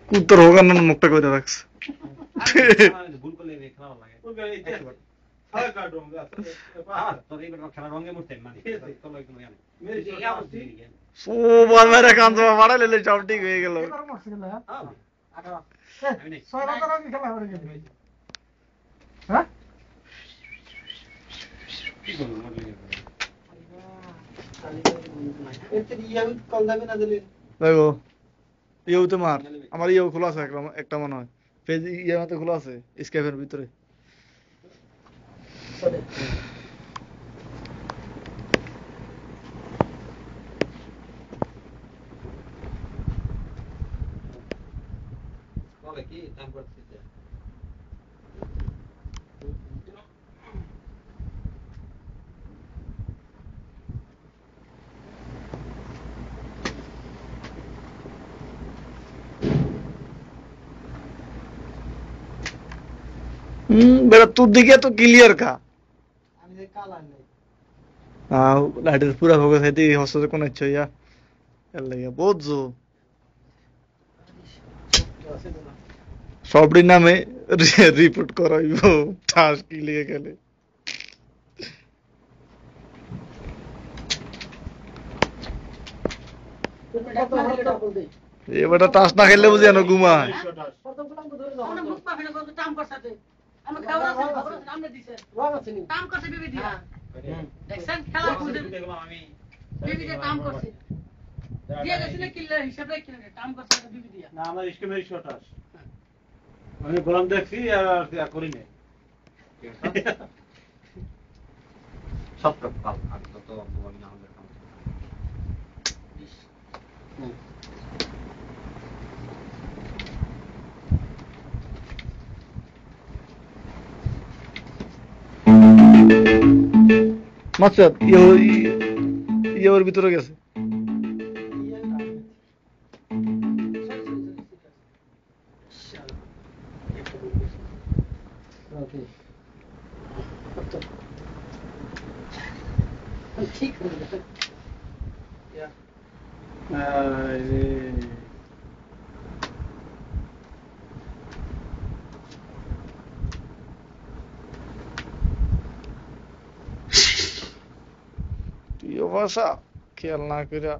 কুত্তর হোক না মুখটা করে রাখছে সব ঠিক হয়ে গেল দেখো ইয়েও তোমার আমার ইয়েও খোলা আছে একটা মনে হয় পেজ ইয়ে মতো খোলা আছে স্ক্যাপের ভিতরে बेटा तू दिखे तो क्लियर का लाइट पूरा फोकस है दी हॉस्टल कोन अच्छा या लगे बहुत जो সবরি নামে রিপোর্ট করাইব ঠাস কি লিখে গেলে এবারে টাস না খেললে বুঝি না ঘুমায় আমি খাওয়া আছে খবর সামনে দিছে রং আছে নি কাম করতে বিবি দিয়া দেখছেন খেলা কইতে আমি বিবি দিয়া কাম করছে দিয়া গেছিল কিল্লার হিসাব রাখি না কাম করতে বিবি দিয়া না আমার স্কিমের শটাস আমি বললাম দেখছি আর করি না সব কাল আমি তো বলি না আমাদের কাম মাছাত ইয়ে ওর ভিতরে গেছে ভাষা খেয়াল না করে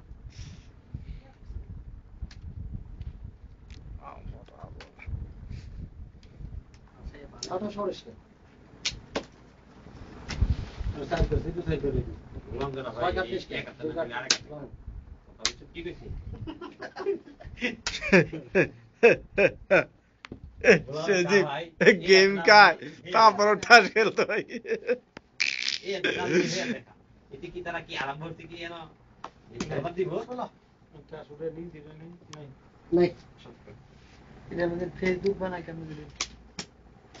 गेम का তারপর ঠাস খেলতে হয় এটি কি তারা কি আরাম করতে কি জানো খবর দিব এটা আসলে লিংক দিলে নাই নাই এটা আমাদের ফেসবুক বানাই কেন দিলে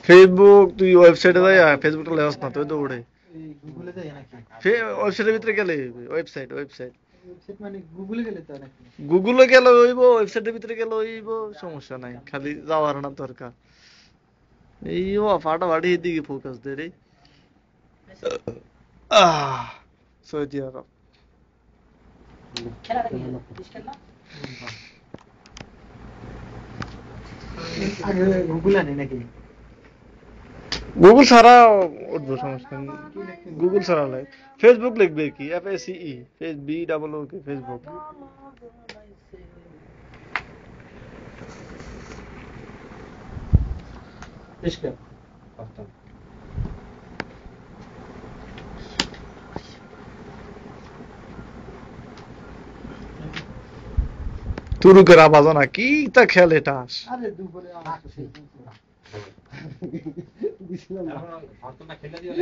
ফেসবুক তুই ওয়েবসাইটে যাই ফেসবুকটা লেওস না তুই তো ওড়ে এই গুগলে যাই নাকি ওয়েবসাইটের ভিতরে গেলে ওয়েবসাইট মানে গুগলে গেলে তো নাকি গুগলে গেলে হইব ওয়েবসাইটের ভিতরে গেলে হইব সমস্যা নাই খালি যাওয়ার না দরকার এই ও ফাটাফাটি এদিকে ফোকাস দে রে সৌদি আরব গুগল ছাড়া উঠবো সমস্যা গুগল ছাড়া লাগে ফেসবুক লিখবে কি FACE FB ফেসবুক তুরুকের আওয়াজ না কি তা খেলে টাস আরে দুপুরে আসছে দিছিলাম না খেলে দিও